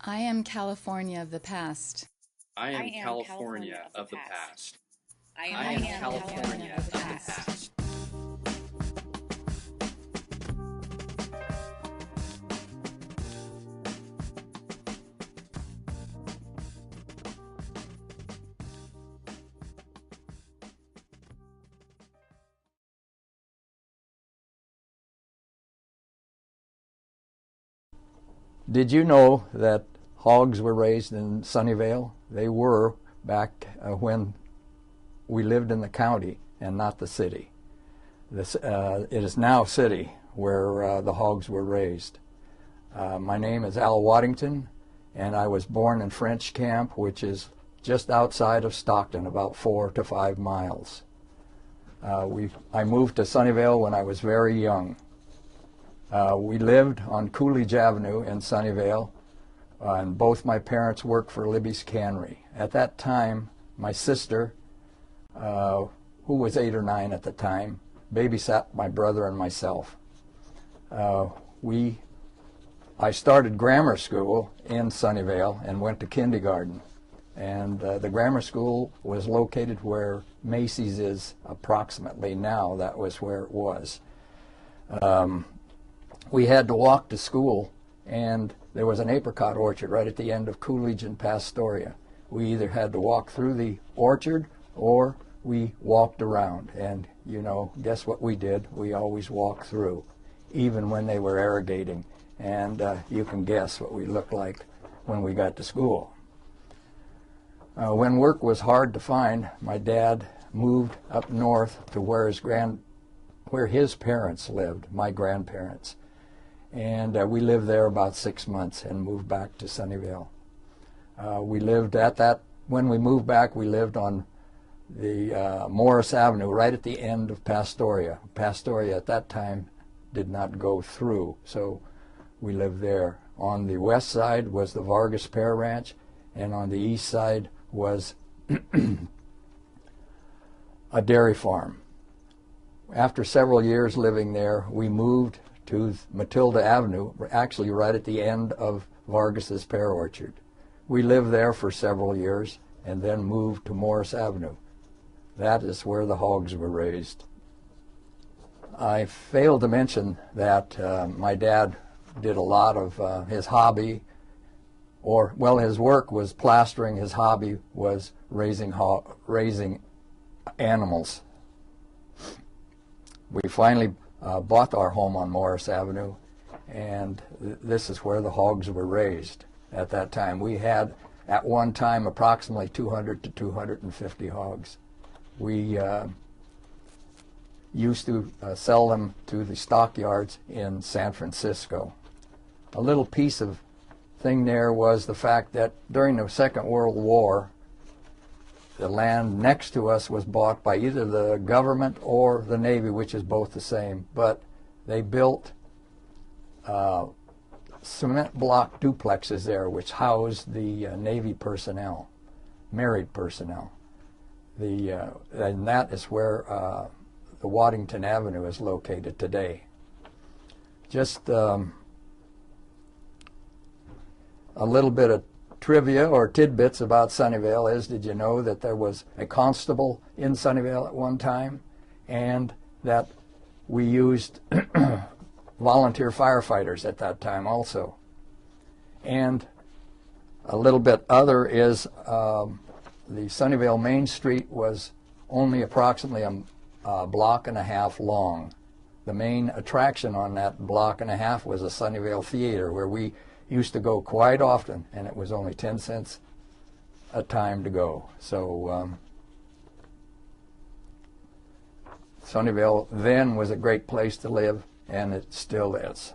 I am California of the past. I am California of the past. I I am am California California of the of the past. past. Did you know that hogs were raised in Sunnyvale? They were back when we lived in the county and not the city. It is now city where the hogs were raised. My name is Al Waddington, and I was born in French Camp, which is just outside of Stockton, about 4 to 5 miles. I moved to Sunnyvale when I was very young. We lived on Coolidge Avenue in Sunnyvale, and both my parents worked for Libby's Cannery. At that time, my sister, who was 8 or 9 at the time, babysat my brother and myself. I started grammar school in Sunnyvale and went to kindergarten. And the grammar school was located where Macy's is approximately now. That was where it was. We had to walk to school, and there was an apricot orchard right at the end of Coolidge and Pastoria. We either had to walk through the orchard or we walked around. And, you know, guess what we did? We always walked through, even when they were irrigating. And you can guess what we looked like when we got to school. When work was hard to find, my dad moved up north to where his parents lived, my grandparents. And we lived there about 6 months and moved back to Sunnyvale. When we moved back, we lived on the Morris Avenue, right at the end of Pastoria. Pastoria at that time did not go through, so we lived there. On the west side was the Vargas Pear Ranch, and on the east side was a dairy farm. After several years living there, we moved to Matilda Avenue, actually right at the end of Vargas's pear orchard. We lived there for several years and then moved to Morris Avenue. That is where the hogs were raised. I failed to mention that my dad did a lot of his hobby, his work was plastering, his hobby was raising animals. We finally bought our home on Morris Avenue, and this is where the hogs were raised at that time. We had, at one time, approximately 200 to 250 hogs. We used to sell them to the stockyards in San Francisco. A little piece of thing there was the fact that during the Second World War, the land next to us was bought by either the government or the Navy, which is both the same, but they built cement block duplexes there which housed the Navy personnel, married personnel. And that is where the Waddington Avenue is located today. Just a little bit of trivia or tidbits about Sunnyvale is, did you know that there was a constable in Sunnyvale at one time, and that we used volunteer firefighters at that time also? And a little bit other is the Sunnyvale Main Street was only approximately a block and a half long. The main attraction on that block and a half was the Sunnyvale Theater, where we used to go quite often, and it was only 10 cents a time to go. So Sunnyvale then was a great place to live, and it still is.